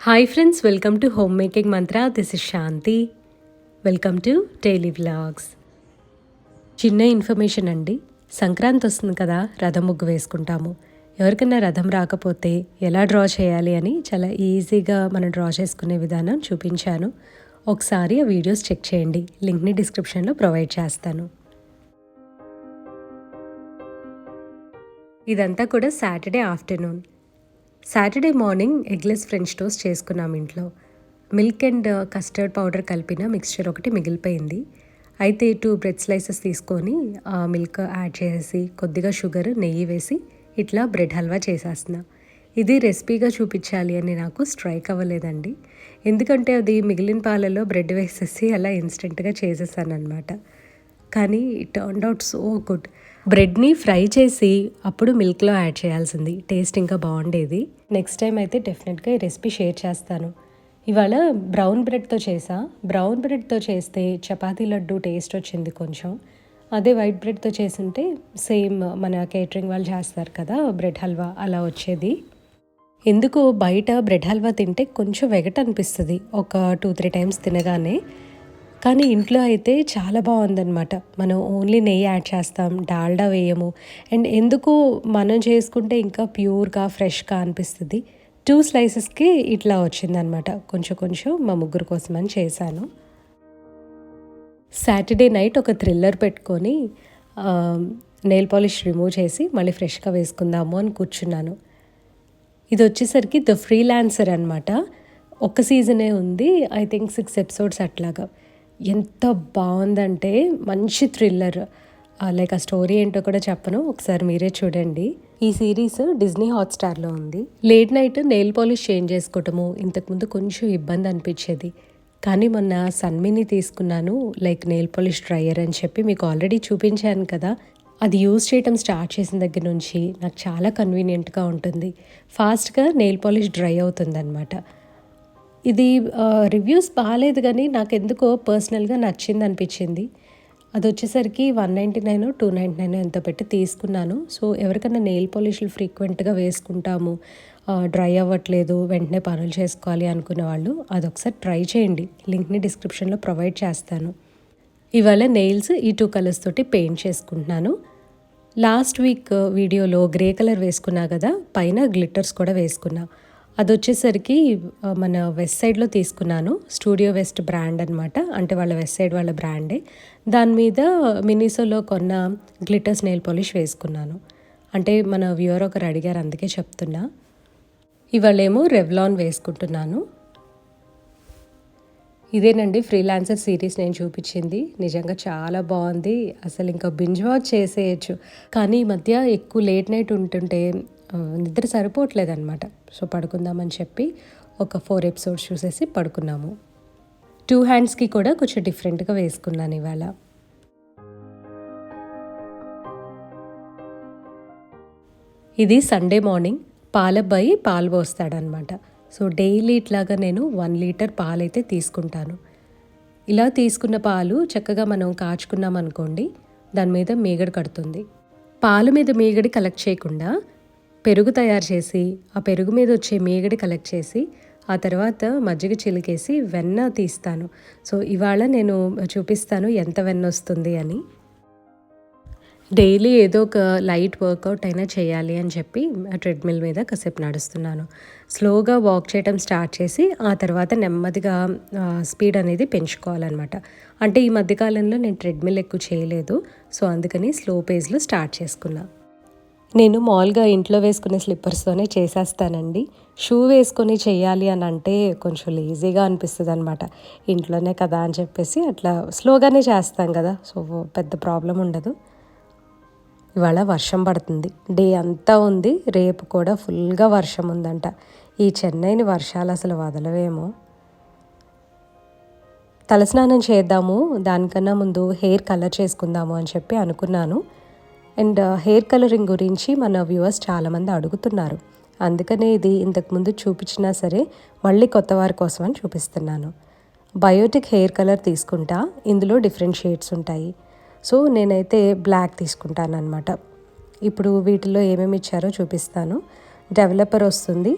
Hi friends, welcome to home making Mantra. This is Shanti. Welcome to daily vlogs. చిన్న information అండి. సంక్రాంతి వస్తుంది కదా, రథం ముగ్గు వేసుకుంటాము. ఎవరికైనా రథం రాకపోతే ఎలా డ్రా చేయాలి అని చాలా ఈజీగా మనం డ్రా చేసుకునే విధానం చూపించాను. ఒకసారి ఆ వీడియోస్ చెక్ చేయండి. లింక్ని డిస్క్రిప్షన్లో ప్రొవైడ్ చేస్తాను. ఇదంతా కూడా Saturday afternoon. Saturday morning eggless French toast చేసుకున్నాం ఇంట్లో. మిల్క్ అండ్ కస్టర్డ్ పౌడర్ కలిపిన మిక్స్చర్ ఒకటి మిగిలిపోయింది. అయితే 2 బ్రెడ్ స్లైసెస్ తీసుకొని మిల్క్ యాడ్ చేసి కొద్దిగా షుగర్, నెయ్యి వేసి ఇట్లా బ్రెడ్ హల్వా చేసేస్తున్నా. ఇది రెసిపీగా చూపించాలి అని నాకు స్ట్రైక్ అవ్వలేదండి. ఎందుకంటే అది మిగిలిన పాలలో బ్రెడ్ వేసేసి అలా ఇన్స్టెంట్గా చేసేసాను అనమాట. కానీ it turned out so good. బ్రెడ్ని ఫ్రై చేసి అప్పుడు మిల్క్లో యాడ్ చేయాల్సింది. టేస్ట్ ఇంకా బాగుండేది. నెక్స్ట్ టైం అయితే డెఫినెట్గా ఈ రెసిపీ షేర్ చేస్తాను. ఇవాళ బ్రౌన్ బ్రెడ్తో చేసా. బ్రౌన్ బ్రెడ్తో చేస్తే చపాతీ లడ్డు టేస్ట్ వచ్చింది కొంచెం. అదే వైట్ బ్రెడ్తో చేసింటే సేమ్ మన కేటరింగ్ వాళ్ళు చేస్తారు కదా బ్రెడ్ హల్వా, అలా వచ్చేది. ఎందుకో బయట బ్రెడ్ హల్వా తింటే కొంచెం వెగట అనిపిస్తుంది ఒక 2-3 టైమ్స్ తినగానే. కానీ ఇంట్లో అయితే చాలా బాగుందన్నమాట. మనం ఓన్లీ నెయ్యి యాడ్ చేస్తాం, డాల్డా వేయము. అండ్ ఎందుకు మనం చేసుకుంటే ఇంకా ప్యూర్గా ఫ్రెష్గా అనిపిస్తుంది. 2 స్లైసెస్కి ఇట్లా వచ్చిందనమాట. కొంచెం కొంచెం మా ముగ్గురు కోసమని చేశాను. సాటర్డే నైట్ ఒక థ్రిల్లర్ పెట్టుకొని నెయిల్ పాలిష్ రిమూవ్ చేసి మళ్ళీ ఫ్రెష్గా వేసుకుందాము అని కూర్చున్నాను. ఇది వచ్చేసరికి ద ఫ్రీలాన్సర్ అనమాట. ఒక సీజనే ఉంది, ఐ థింక్ 6 ఎపిసోడ్స్ అట్లాగా. ఎంత బాగుందంటే మంచి థ్రిల్లర్. లైక్ ఆ స్టోరీ ఏంటో కూడా చెప్పను, ఒకసారి మీరే చూడండి. ఈ సిరీస్ డిజ్నీ హాట్స్టార్లో ఉంది. Late night nail polish change చేసుకోవటము ఇంతకుముందు కొంచెం ఇబ్బంది అనిపించేది. కానీ మొన్న సన్మిని తీసుకున్నాను, లైక్ నెయిల్ పాలిష్ డ్రయర్ అని చెప్పి మీకు ఆల్రెడీ చూపించాను కదా. అది యూజ్ చేయటం స్టార్ట్ చేసిన దగ్గర నుంచి నాకు చాలా కన్వీనియంట్గా ఉంటుంది. ఫాస్ట్గా నెయిల్ పాలిష్ డ్రై అవుతుందన్నమాట. ఇది రివ్యూస్ బాగాలేదు కానీ నాకు ఎందుకో పర్సనల్గా నచ్చింది అనిపించింది. అది వచ్చేసరికి 199 299 ఎంతో పెట్టి తీసుకున్నాను. సో ఎవరికైనా నెయిల్ పాలిష్లు ఫ్రీక్వెంట్గా వేసుకుంటాము, డ్రై అవ్వట్లేదు, వెంటనే పనులు చేసుకోవాలి అనుకునే వాళ్ళు అదొకసారి ట్రై చేయండి. లింక్ని డిస్క్రిప్షన్లో ప్రొవైడ్ చేస్తాను. ఇవాళ నెయిల్స్ ఈ 2 కలర్స్ తోటి పెయింట్ చేసుకుంటున్నాను. లాస్ట్ వీక్ వీడియోలో గ్రే కలర్ వేసుకున్నా కదా, పైన గ్లిటర్స్ కూడా వేసుకున్నా. అది వచ్చేసరికి మన వెస్ట్ సైడ్లో తీసుకున్నాను. స్టూడియో వెస్ట్ బ్రాండ్ అనమాట, అంటే వాళ్ళ వెస్ట్ సైడ్ వాళ్ళ బ్రాండే. దాని మీద మినిసోలో కొన్న గ్లిటర్స్ నెయిల్ పాలిష్ వేసుకున్నాను. అంటే మన వ్యూవర్ ఒకరు అడిగారు, అందుకే చెప్తున్నా. ఇవాళేమో రెవ్లాన్ వేసుకుంటున్నాను. ఇదేనండి ఫ్రీలాన్సర్ సిరీస్ నేను చూపించింది. నిజంగా చాలా బాగుంది. అసలు ఇంకా బింజ్ వాచ్ చేసేయచ్చు. కానీ ఈ మధ్య ఎక్కువ లేట్ నైట్ ఉంటుంటే నిద్ర సరిపోవట్లేదు అనమాట. సో పడుకుందామని చెప్పి ఒక 4 ఎపిసోడ్స్ చూసేసి పడుకున్నాము. 2 హ్యాండ్స్కి కూడా కొంచెం డిఫరెంట్గా వేసుకున్నాను ఇవాళ. ఇది సండే మార్నింగ్. పాలబ్బాయి పాలు పోస్తాడనమాట. సో డైలీ ఇట్లాగా నేను 1 లీటర్ పాలైతే తీసుకుంటాను. ఇలా తీసుకున్న పాలు చక్కగా మనం కాచుకున్నాం అనుకోండి, దాని మీద మీగడ కడుతుంది. పాలు మీద మీగడి కలెక్ట్ చేయకుండా పెరుగు తయారు చేసి ఆ పెరుగు మీద వచ్చే మీగడి కలెక్ట్ చేసి ఆ తర్వాత మజ్జిగ చిలికేసి వెన్న తీస్తాను. సో ఇవాళ నేను చూపిస్తాను ఎంత వెన్న వస్తుంది అని. డైలీ ఏదో ఒక లైట్ వర్కౌట్ అయినా చేయాలి అని చెప్పి ట్రెడ్మిల్ మీద కాసేపు నడుస్తున్నాను. స్లోగా వాక్ చేయడం స్టార్ట్ చేసి ఆ తర్వాత నెమ్మదిగా స్పీడ్ అనేది పెంచుకోవాలన్నమాట. అంటే ఈ మధ్యకాలంలో నేను ట్రెడ్మిల్ ఎక్కువ చేయలేదు, సో అందుకని స్లో పేస్లో స్టార్ట్ చేసుకున్నా. నేను మామూలుగా ఇంట్లో వేసుకునే స్లిప్పర్స్తోనే చేసేస్తానండి. షూ వేసుకొని చేయాలి అని అంటే కొంచెం లేజీగా అనిపిస్తుంది అనమాట. ఇంట్లోనే కదా అని చెప్పేసి అట్లా స్లోగానే చేస్తాం కదా, సో పెద్ద ప్రాబ్లం ఉండదు. ఇవాళ వర్షం పడుతుంది, డే అంతా ఉంది. రేపు కూడా ఫుల్గా వర్షం ఉందంట. ఈ చెన్నైని వర్షాలు అసలు వదలవేమో. తలస్నానం చేద్దాము, దానికన్నా ముందు హెయిర్ కలర్ చేసుకుందాము అని చెప్పి అనుకున్నాను. అండ్ హెయిర్ కలరింగ్ గురించి మన వ్యూవర్స్ చాలామంది అడుగుతున్నారు. అందుకనే ఇది ఇంతకుముందు చూపించినా సరే మళ్ళీ కొత్త వారి కోసం అని చూపిస్తున్నాను. బయోటిక్ హెయిర్ కలర్ తీసుకుంటా. ఇందులో డిఫరెంట్ షేడ్స్ ఉంటాయి. సో నేనైతే బ్లాక్ తీసుకుంటాను అనమాట. ఇప్పుడు వీటిలో ఏమేమి ఇచ్చారో చూపిస్తాను. డెవలపర్ వస్తుంది,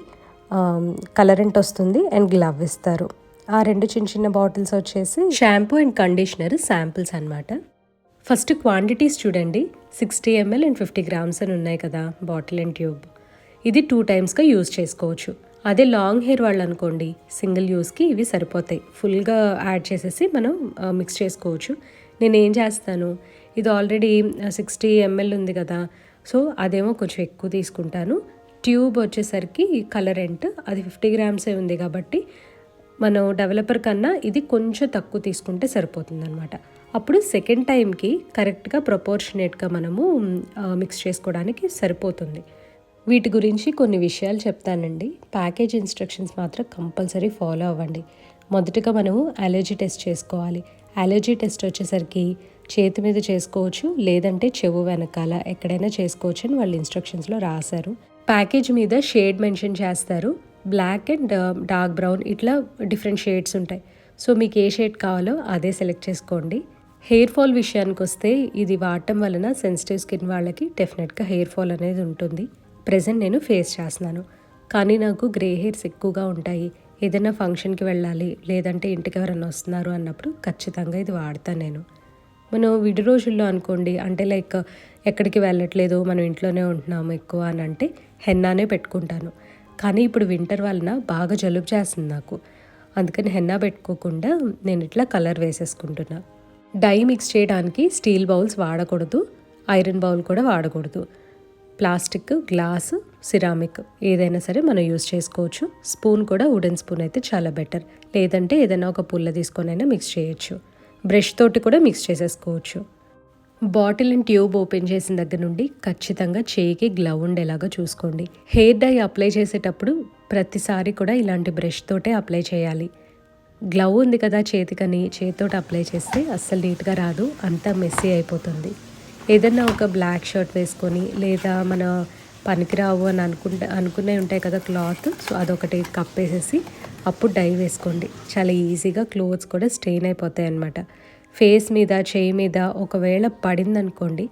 కలరెంట్ వస్తుంది అండ్ గ్లవ్ ఇస్తారు. ఆ 2 చిన్న చిన్న బాటిల్స్ వచ్చేసి షాంపూ అండ్ కండిషనర్ శాంపిల్స్ అనమాట. ఫస్ట్ క్వాంటిటీస్ చూడండి. 60 ml అండ్ 50 grams అని ఉన్నాయి కదా బాటిల్ అండ్ ట్యూబ్. ఇది 2 టైమ్స్గా యూజ్ చేసుకోవచ్చు. అదే లాంగ్ హెయిర్ వాళ్ళు అనుకోండి సింగిల్ యూస్కి ఇవి సరిపోతాయి. ఫుల్గా యాడ్ చేసేసి మనం మిక్స్ చేసుకోవచ్చు. నేను ఏం చేస్తాను, ఇది ఆల్రెడీ 60 ml ఉంది కదా, సో అదేమో కొంచెం ఎక్కువ తీసుకుంటాను. ట్యూబ్ వచ్చేసరికి కలరెంట్ అది 50 grams ఉంది కాబట్టి మనం డెవలపర్ కన్నా ఇది కొంచెం తక్కువ తీసుకుంటే సరిపోతుంది అనమాట. అప్పుడు సెకండ్ టైంకి కరెక్ట్గా ప్రపోర్షనేట్గా మనము మిక్స్ చేసుకోవడానికి సరిపోతుంది. వీటి గురించి కొన్ని విషయాలు చెప్తానండి. ప్యాకేజ్ ఇన్స్ట్రక్షన్స్ మాత్రం కంపల్సరీ ఫాలో అవ్వండి. మొదటగా మనము అలర్జీ టెస్ట్ చేసుకోవాలి. అలర్జీ టెస్ట్ వచ్చేసరికి చేతి మీద చేసుకోవచ్చు, లేదంటే చెవు వెనకాల ఎక్కడైనా చేసుకోవచ్చు అని వాళ్ళు ఇన్స్ట్రక్షన్స్లో రాశారు. ప్యాకేజ్ మీద షేడ్ మెన్షన్ చేస్తారు. బ్లాక్ అండ్ డార్క్ బ్రౌన్ ఇట్లా డిఫరెంట్ షేడ్స్ ఉంటాయి. సో మీకు ఏ షేడ్ కావాలో అదే సెలెక్ట్ చేసుకోండి. హెయిర్ ఫాల్ విషయానికి వస్తే ఇది వాడటం వలన సెన్సిటివ్ స్కిన్ వాళ్ళకి డెఫినెట్గా హెయిర్ ఫాల్ అనేది ఉంటుంది. ప్రెజెంట్ నేను ఫేస్ చేస్తున్నాను, కానీ నాకు గ్రే హెయిర్స్ ఎక్కువగా ఉంటాయి. ఏదైనా ఫంక్షన్కి వెళ్ళాలి, లేదంటే ఇంటికి ఎవరైనా వస్తున్నారు అన్నప్పుడు ఖచ్చితంగా ఇది వాడతాను నేను. మనం విడి రోజుల్లో అనుకోండి, అంటే లైక్ ఎక్కడికి వెళ్ళట్లేదు, మనం ఇంట్లోనే ఉంటున్నాము ఎక్కువ అని అంటే హెన్నానే పెట్టుకుంటాను. కానీ ఇప్పుడు వింటర్ వలన బాగా జలుబు చేస్తుంది నాకు, అందుకని హెన్నా పెట్టుకోకుండా నేను ఇట్లా కలర్ వేసేసుకుంటున్నా. డై మిక్స్ చేయడానికి స్టీల్ బౌల్స్ వాడకూడదు, ఐరన్ బౌల్ కూడా వాడకూడదు. ప్లాస్టిక్, గ్లాస్, సిరామిక్ ఏదైనా సరే మనం యూస్ చేసుకోవచ్చు. స్పూన్ కూడా వుడెన్ స్పూన్ అయితే చాలా బెటర్, లేదంటే ఏదైనా ఒక పుల్ల తీసుకొనైనా మిక్స్ చేయొచ్చు. బ్రష్ తోటి కూడా మిక్స్ చేసేసుకోవచ్చు. బాటిల్ అండ్ ట్యూబ్ ఓపెన్ చేసిన దగ్గర నుండి ఖచ్చితంగా చేయికి గ్లవ్ ఉండేలాగా చూసుకోండి. హెయిర్ డై అప్లై చేసేటప్పుడు ప్రతిసారి కూడా ఇలాంటి బ్రష్ తోటే అప్లై చేయాలి. గ్లవ్ ఉంది కదా చేతికని చేతితోటి అప్లై చేస్తే అస్సలు నీట్గా రాదు, అంతా మెస్సీ అయిపోతుంది. ఏదన్నా ఒక బ్లాక్ షర్ట్ వేసుకొని, లేదా మన పనికిరావు అని అనుకునే ఉంటాయి కదా క్లాత్, సో అదొకటి కప్పేసేసి అప్పుడు డై వేసుకోండి. చాలా ఈజీగా క్లోత్స్ కూడా స్టెయిన్ అయిపోతాయి అన్నమాట. ఫేస్ మీద, చేయి మీద ఒకవేళ పడిందనుకోండి,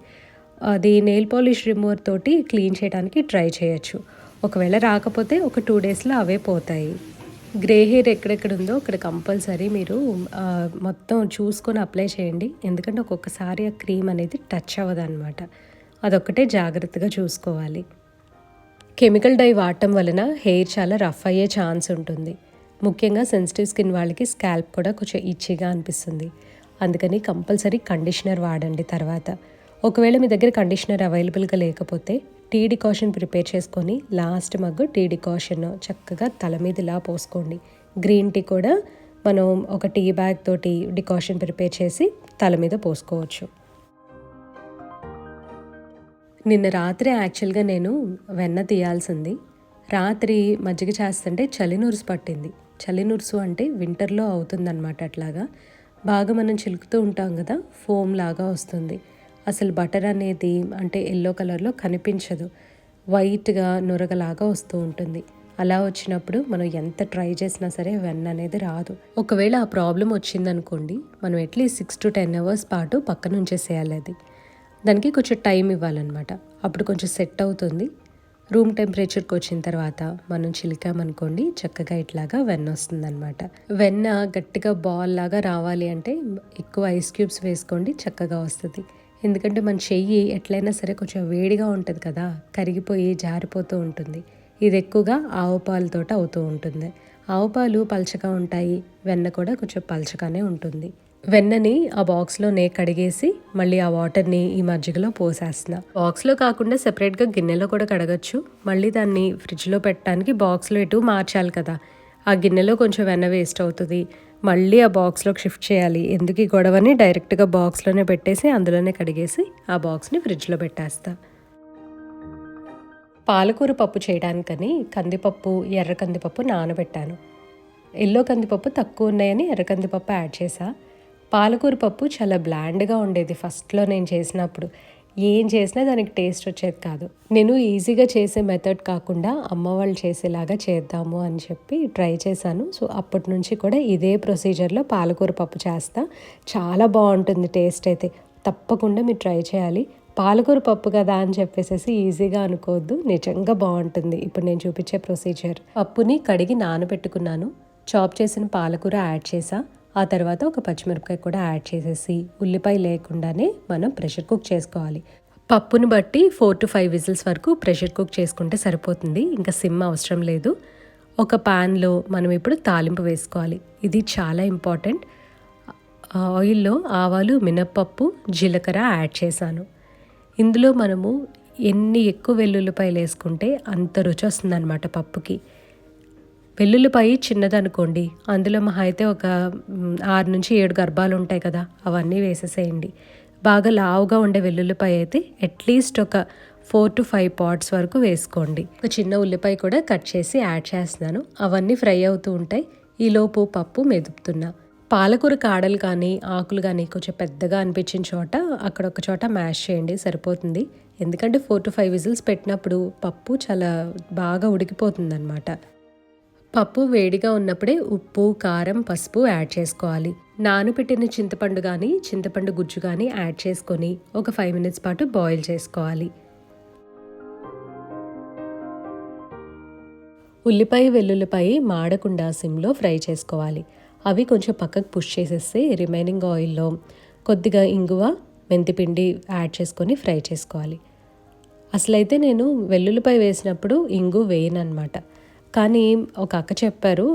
అది నెయిల్ పాలిష్ రిమూవర్ తోటి క్లీన్ చేయడానికి ట్రై చేయొచ్చు. ఒకవేళ రాకపోతే ఒక 2 daysలో అవే పోతాయి. గ్రే హెయిర్ ఎక్కడెక్కడ ఉందో అక్కడ కంపల్సరీ మీరు మొత్తం చూసుకొని అప్లై చేయండి. ఎందుకంటే ఒక్కొక్కసారి ఆ క్రీమ్ అనేది టచ్ అవ్వదు అనమాట. అదొక్కటే జాగ్రత్తగా చూసుకోవాలి. కెమికల్ డై వాడటం వలన హెయిర్ చాలా రఫ్ అయ్యే ఛాన్స్ ఉంటుంది. ముఖ్యంగా సెన్సిటివ్ స్కిన్ వాళ్ళకి స్కాల్ప్ కూడా కొంచెం ఇచ్చిగా అనిపిస్తుంది. అందుకని కంపల్సరీ కండిషనర్ వాడండి. తర్వాత ఒకవేళ మీ దగ్గర కండిషనర్ అవైలబుల్గా లేకపోతే టీ డికాషన్ ప్రిపేర్ చేసుకొని లాస్ట్ మగ్గు టీ డికాషన్ చక్కగా తల మీద ఇలా పోసుకోండి. గ్రీన్ టీ కూడా మనం ఒక టీ బ్యాగ్ తోటి డికాషన్ ప్రిపేర్ చేసి తల మీద పోసుకోవచ్చు. నిన్న రాత్రి యాక్చువల్గా నేను వెన్న తీయాల్సింది. రాత్రి మజ్జిగ చేస్తుంటే చలినురుసు పట్టింది. చలినురుసు అంటే వింటర్లో అవుతుందన్నమాట. అట్లాగా బాగా మనం చిలుకుతూ ఉంటాం కదా, ఫోమ్ లాగా వస్తుంది. అసలు బటర్ అనేది అంటే ఎల్లో కలర్లో కనిపించదు, వైట్గా నురగలాగా వస్తూ ఉంటుంది. అలా వచ్చినప్పుడు మనం ఎంత ట్రై చేసినా సరే వెన్న అనేది రాదు. ఒకవేళ ఆ ప్రాబ్లం వచ్చిందనుకోండి, మనం అట్లీస్ట్ 6 to 10 hours పాటు పక్కన ఉంచేసేయాలి. అది దానికి కొంచెం టైం ఇవ్వాలన్నమాట. అప్పుడు కొంచెం సెట్ అవుతుంది. రూమ్ టెంపరేచర్కి వచ్చిన తర్వాత మనం చిలికామనుకోండి, చక్కగా ఇట్లాగా వెన్న వస్తుందన్నమాట. వెన్న గట్టిగా బాల్ లాగా రావాలి అంటే ఎక్కువ ఐస్ క్యూబ్స్ వేసుకోండి, చక్కగా వస్తుంది. ఎందుకంటే మన చెయ్యి ఎట్లయినా సరే కొంచెం వేడిగా ఉంటుంది కదా, కరిగిపోయి జారిపోతూ ఉంటుంది. ఇది ఎక్కువగా ఆవు పాలతో అవుతూ ఉంటుంది. ఆవు పాలు పల్చగా ఉంటాయి, వెన్న కూడా కొంచెం పల్చగానే ఉంటుంది. వెన్నని ఆ బాక్స్లో కడిగేసి మళ్ళీ ఆ వాటర్ని ఈ మజ్జిగలో పోసేస్తున్నా. బాక్స్లో కాకుండా సెపరేట్గా గిన్నెలో కూడా కడగచ్చు. మళ్ళీ దాన్ని ఫ్రిడ్జ్లో పెట్టడానికి బాక్స్లో ఇటు మార్చాలి కదా, ఆ గిన్నెలో కొంచెం వెన్న వేస్ట్ అవుతుంది. మళ్ళీ ఆ బాక్స్లోకి షిఫ్ట్ చేయాలి. ఎందుకు ఈ గొడవని డైరెక్ట్గా బాక్స్లోనే పెట్టేసి అందులోనే కడిగేసి ఆ బాక్స్ని ఫ్రిడ్జ్లో పెట్టేస్తా. పాలకూర పప్పు చేయడానికని కందిపప్పు, ఎర్ర కందిపప్పు నానబెట్టాను. ఎల్లో కందిపప్పు తక్కువ ఉన్నాయని ఎర్ర కందిపప్పు యాడ్ చేసా. పాలకూర పప్పు చాలా బ్లాండ్గా ఉండేది ఫస్ట్లో నేను చేసినప్పుడు. ఏం చేసినా దానికి టేస్ట్ వచ్చేది కాదు. నేను ఈజీగా చేసే మెథడ్ కాకుండా అమ్మ వాళ్ళు చేసేలాగా చేద్దాము అని చెప్పి ట్రై చేశాను. సో అప్పటి నుంచి కూడా ఇదే ప్రొసీజర్లో పాలకూర పప్పు చేస్తా. చాలా బాగుంటుంది టేస్ట్ అయితే. తప్పకుండా మీరు ట్రై చేయాలి. పాలకూర పప్పు కదా అని చెప్పేసి ఈజీగా అనుకోవద్దు, నిజంగా బాగుంటుంది. ఇప్పుడు నేను చూపించే ప్రొసీజర్. పప్పుని కడిగి నానబెట్టుకున్నాను, చాప్ చేసిన పాలకూర యాడ్ చేసా, ఆ తర్వాత ఒక పచ్చిమిరపకాయ కూడా యాడ్ చేసేసి ఉల్లిపాయ లేకుండానే మనం ప్రెషర్ కుక్ చేసుకోవాలి. పప్పుని బట్టి 4 to 5 విజిల్స్ వరకు ప్రెషర్ కుక్ చేసుకుంటే సరిపోతుంది, ఇంకా సిమ్ అవసరం లేదు. ఒక ప్యాన్లో మనం ఇప్పుడు తాలింపు వేసుకోవాలి. ఇది చాలా ఇంపార్టెంట్. ఆయిల్లో ఆవాలు, మినప్పప్పు, జీలకర్ర యాడ్ చేశాను. ఇందులో మనము ఎన్ని ఎక్కువ వెల్లుల్లిపాయలు వేసుకుంటే అంత రుచి వస్తుందన్నమాట పప్పుకి. వెల్లుల్లిపాయ చిన్నదనుకోండి, అందులో మహా అయితే ఒక 6 నుంచి 7 గర్భాలు ఉంటాయి కదా, అవన్నీ వేసేసేయండి. బాగా లావుగా ఉండే వెల్లుల్లిపాయ అయితే అట్లీస్ట్ ఒక 4 to 5 పాట్స్ వరకు వేసుకోండి. ఒక చిన్న ఉల్లిపాయ కూడా కట్ చేసి యాడ్ చేస్తున్నాను. అవన్నీ ఫ్రై అవుతూ ఉంటాయి, ఈలోపు పప్పు మెదుపుతున్నా. పాలకూర కాడలు కానీ ఆకులు కానీ కొంచెం పెద్దగా అనిపించిన చోట అక్కడ ఒక చోట మ్యాష్ చేయండి, సరిపోతుంది. ఎందుకంటే 4 to 5 విజిల్స్ పెట్టినప్పుడు పప్పు చాలా బాగా ఉడికిపోతుంది అన్నమాట. పప్పు వేడిగా ఉన్నప్పుడే ఉప్పు, కారం, పసుపు యాడ్ చేసుకోవాలి. నానబెట్టిన చింతపండు కానీ చింతపండు గుజ్జు కానీ యాడ్ చేసుకొని ఒక 5 minutes పాటు బాయిల్ చేసుకోవాలి. ఉల్లిపాయ, వెల్లుల్లిపాయ మాడకుండా సిమ్లో ఫ్రై చేసుకోవాలి. అవి కొంచెం పక్కకు పుష్ చేసేస్తే రిమైనింగ్ ఆయిల్లో కొద్దిగా ఇంగువ, మెంతిపిండి యాడ్ చేసుకొని ఫ్రై చేసుకోవాలి. అసలైతే నేను వెల్లుల్లిపాయ వేసినప్పుడు ఇంగు వేయనమాట, కానీ ఒక అక్క చెప్పారు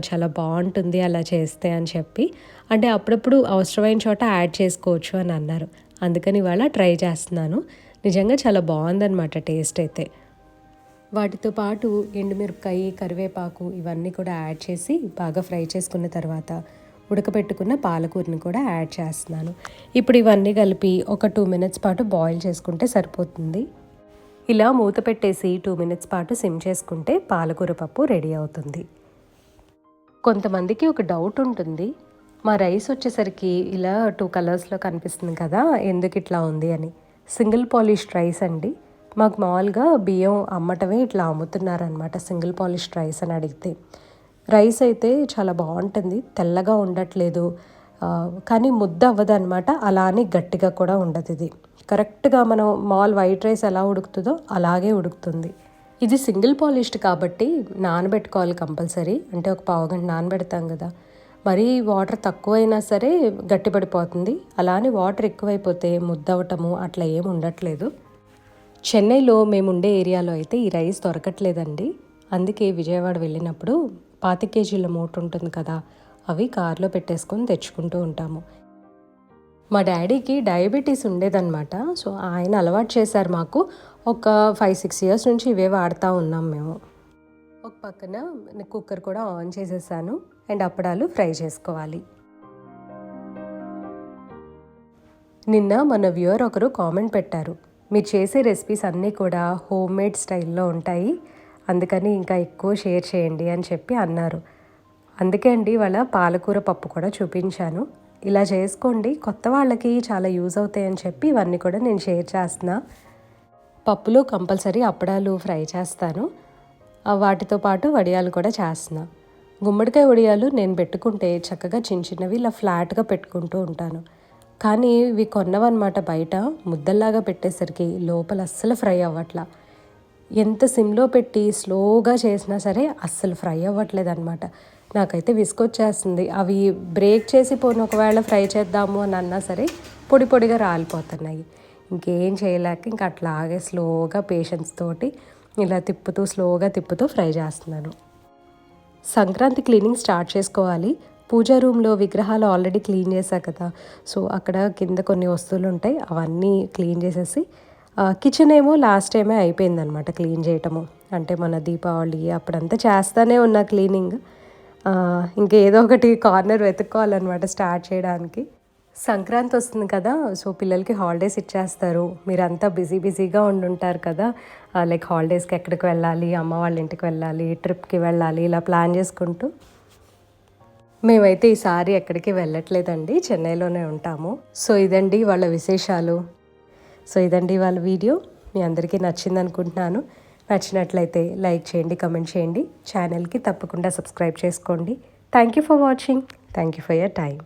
చాలా బాగుంటుంది అలా చేస్తే అని చెప్పి. అంటే అప్పుడప్పుడు అవసరమైన చోట యాడ్ చేసుకోవచ్చు అని అన్నారు, అందుకని ఇవాళ ట్రై చేస్తున్నాను. నిజంగా చాలా బాగుందన్నమాట టేస్ట్ అయితే. వాటితో పాటు ఎండుమిరపకాయ, కరివేపాకు ఇవన్నీ కూడా యాడ్ చేసి బాగా ఫ్రై చేసుకున్న తర్వాత ఉడకబెట్టుకున్న పాలకూరని కూడా యాడ్ చేస్తున్నాను. ఇప్పుడు ఇవన్నీ కలిపి ఒక 2 minutes పాటు బాయిల్ చేసుకుంటే సరిపోతుంది. ఇలా మూత పెట్టేసి 2 minutes పాటు సిమ్ చేసుకుంటే పాలకూర పప్పు రెడీ అవుతుంది. కొంతమందికి ఒక డౌట్ ఉంటుంది, మా రైస్ వచ్చేసరికి ఇలా 2 కలర్స్లో కనిపిస్తుంది కదా, ఎందుకు ఇట్లా ఉంది అని. సింగిల్ పాలిష్డ్ రైస్ అండి. మాకు మామూలుగా బియ్యం అమ్మటమే ఇట్లా అమ్ముతున్నారనమాట, సింగిల్ పాలిష్డ్ రైస్ అని అడిగితే. రైస్ అయితే చాలా బాగుంటుంది, తెల్లగా ఉండట్లేదు, కానీ ముద్ద అవ్వదు అనమాట, అలానే గట్టిగా కూడా ఉండదు. ఇది కరెక్ట్గా మనం మామూలు వైట్ రైస్ ఎలా ఉడుకుతుందో అలాగే ఉడుకుతుంది. ఇది సింగిల్ పాలిష్డ్ కాబట్టి నానబెట్టుకోవాలి కంపల్సరీ, అంటే ఒక పావు గంట నానబెడతాం కదా. మరీ వాటర్ తక్కువైనా సరే గట్టిపడిపోతుంది, అలానే వాటర్ ఎక్కువైపోతే ముద్దవటము అట్లా ఏమి ఉండట్లేదు. చెన్నైలో మేము ఉండే ఏరియాలో అయితే ఈ రైస్ దొరకట్లేదండి, అందుకే విజయవాడ వెళ్ళినప్పుడు 25 kg మూట ఉంటుంది కదా, అవి కార్లో పెట్టేసుకొని తెచ్చుకుంటూ ఉంటాము. మా డాడీకి డయాబెటీస్ ఉండేదన్నమాట, సో ఆయన అలవాటు చేశారు మాకు. ఒక 5-6 years నుంచి ఇవే వాడుతూ ఉన్నాం మేము. ఒక పక్కన కుక్కర్ కూడా ఆన్ చేసేసాను అండ్ అప్పడాలు ఫ్రై చేసుకోవాలి. నిన్న మన వ్యూవర్ ఒకరు కామెంట్ పెట్టారు, మీరు చేసే రెసిపీస్ అన్నీ కూడా హోమ్ మేడ్ స్టైల్లో ఉంటాయి, అందుకని ఇంకా ఎక్కువ షేర్ చేయండి అని చెప్పి అన్నారు. అందుకే అండి వాళ్ళ పాలకూర పప్పు కూడా చూపించాను. ఇలా చేసుకోండి, కొత్త వాళ్ళకి చాలా యూజ్ అవుతాయని చెప్పి ఇవన్నీ కూడా నేను షేర్ చేస్తున్నా. పప్పులో కంపల్సరీ అప్పడాలు ఫ్రై చేస్తాను, వాటితో పాటు వడియాలు కూడా చేస్తున్నా. గుమ్మడికాయ వడియాలు నేను పెట్టుకుంటే చక్కగా చిన్న చిన్నవి ఇలా ఫ్లాట్గా పెట్టుకుంటూ ఉంటాను, కానీ ఇవి కొన్నవన్నమాట బయట, ముద్దల్లాగా పెట్టేసరికి లోపల అస్సలు ఫ్రై అవ్వట్లా. ఎంత సిమ్లో పెట్టి స్లోగా చేసినా సరే అస్సలు ఫ్రై అవ్వట్లేదు అనమాట. నాకైతే విసుకొచ్చేస్తుంది. అవి బ్రేక్ చేసి పోను ఒకవేళ ఫ్రై చేద్దాము అని అన్నా సరే పొడి పొడిగా రాలిపోతున్నాయి. ఇంకేం చేయలేక ఇంకా అట్లాగే స్లోగా పేషెన్స్ తోటి ఇలా స్లోగా తిప్పుతూ ఫ్రై చేస్తున్నాను. సంక్రాంతి క్లీనింగ్ స్టార్ట్ చేసుకోవాలి. పూజా రూమ్లో విగ్రహాలు ఆల్రెడీ క్లీన్ చేశా కదా, సో అక్కడ కింద కొన్ని వస్తువులు ఉంటాయి, అవన్నీ క్లీన్ చేసేసి కిచెన్ ఏమో లాస్ట్ టైమే అయిపోయిందనమాట క్లీన్ చేయటము. అంటే మన దీపావళి అప్పుడంతా చేస్తూనే ఉన్నా క్లీనింగ్. ఇంకేదో ఒకటి కార్నర్ వెతుక్కోవాలన్నమాట స్టార్ట్ చేయడానికి. సంక్రాంతి వస్తుంది కదా, సో పిల్లలకి హాలిడేస్ ఇచ్చేస్తారు. మీరంతా బిజీగా ఉండుంటారు కదా, లైక్ హాలిడేస్కి ఎక్కడికి వెళ్ళాలి, అమ్మ వాళ్ళ ఇంటికి వెళ్ళాలి, ట్రిప్కి వెళ్ళాలి, ఇలా ప్లాన్ చేసుకుంటూ. మేమైతే ఈసారి ఎక్కడికి వెళ్ళట్లేదండి, చెన్నైలోనే ఉంటాము. సో ఇదండి వాళ్ళ విశేషాలు. సో ఇదండి వాళ్ళ వీడియో. మీ అందరికీ నచ్చింది అనుకుంటున్నాను. నచ్చినట్లయితే లైక్ చేయండి, కమెంట్ చేయండి, ఛానల్కి తప్పకుండా సబ్స్క్రైబ్ చేసుకోండి. Thank you for watching. Thank you for your time.